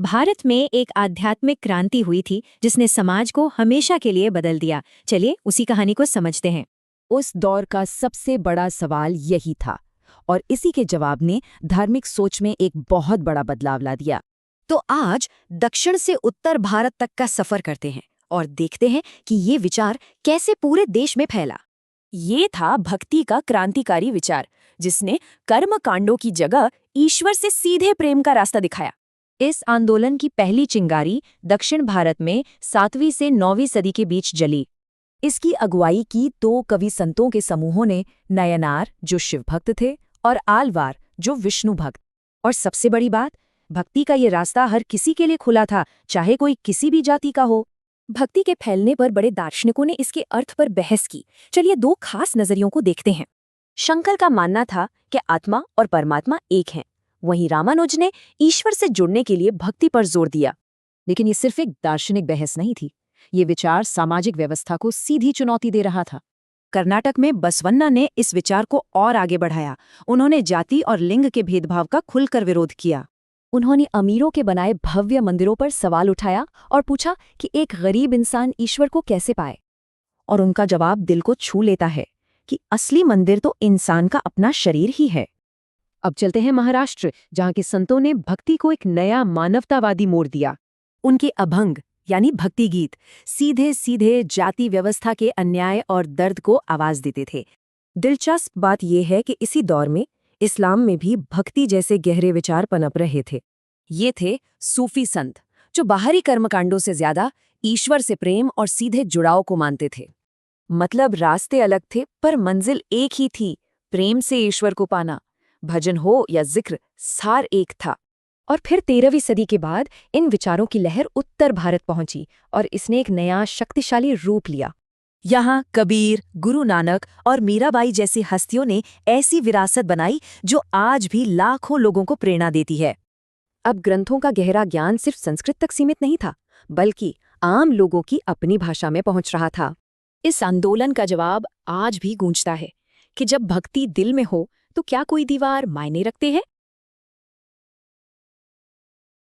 भारत में एक आध्यात्मिक क्रांति हुई थी जिसने समाज को हमेशा के लिए बदल दिया। चलिए उसी कहानी को समझते हैं। उस दौर का सबसे बड़ा सवाल यही था और इसी के जवाब ने धार्मिक सोच में एक बहुत बड़ा बदलाव ला दिया। तो आज दक्षिण से उत्तर भारत तक का सफर करते हैं और देखते हैं कि ये विचार कैसे पूरे देश में फैला। ये था भक्ति का क्रांतिकारी विचार, जिसने कर्म कांडों की जगह ईश्वर से सीधे प्रेम का रास्ता दिखाया। इस आंदोलन की पहली चिंगारी दक्षिण भारत में 7वीं से 9वीं सदी के बीच जली। इसकी अगुवाई की 2 कवि संतों के समूहों ने, नयनार जो शिव भक्त थे और आलवार जो विष्णु भक्त। और सबसे बड़ी बात, भक्ति का ये रास्ता हर किसी के लिए खुला था, चाहे कोई किसी भी जाति का हो। भक्ति के फैलने पर बड़े दार्शनिकों ने इसके अर्थ पर बहस की। चलिए 2 खास नजरियों को देखते हैं। शंकर का मानना था कि आत्मा और परमात्मा एक हैं। वहीं रामानुज ने ईश्वर से जुड़ने के लिए भक्ति पर जोर दिया। लेकिन ये सिर्फ एक दार्शनिक बहस नहीं थी, ये विचार सामाजिक व्यवस्था को सीधी चुनौती दे रहा था। कर्नाटक में बसवन्ना ने इस विचार को और आगे बढ़ाया। उन्होंने जाति और लिंग के भेदभाव का खुलकर विरोध किया। उन्होंने अमीरों के बनाए भव्य मंदिरों पर सवाल उठाया और पूछा कि एक गरीब इंसान ईश्वर को कैसे पाए। और उनका जवाब दिल को छू लेता है कि असली मंदिर तो इंसान का अपना शरीर ही है। अब चलते हैं महाराष्ट्र, जहाँ के संतों ने भक्ति को एक नया मानवतावादी मोड़ दिया। उनके अभंग यानी भक्ति गीत सीधे सीधे जाति व्यवस्था के अन्याय और दर्द को आवाज देते थे। दिलचस्प बात यह है कि इसी दौर में इस्लाम में भी भक्ति जैसे गहरे विचार पनप रहे थे। ये थे सूफी संत, जो बाहरी कर्मकांडों से ज्यादा ईश्वर से प्रेम और सीधे जुड़ाव को मानते थे। मतलब रास्ते अलग थे पर मंजिल एक ही थी, प्रेम से ईश्वर को पाना। भजन हो या जिक्र, सार एक था। और फिर 13वीं सदी के बाद इन विचारों की लहर उत्तर भारत पहुंची और इसने एक नया शक्तिशाली रूप लिया। यहाँ कबीर, गुरु नानक और मीराबाई जैसी हस्तियों ने ऐसी विरासत बनाई जो आज भी लाखों लोगों को प्रेरणा देती है। अब ग्रंथों का गहरा ज्ञान सिर्फ संस्कृत तक सीमित नहीं था, बल्कि आम लोगों की अपनी भाषा में पहुंच रहा था। इस आंदोलन का जवाब आज भी गूंजता है कि जब भक्ति दिल में हो तो क्या कोई दीवार मायने रखते हैं।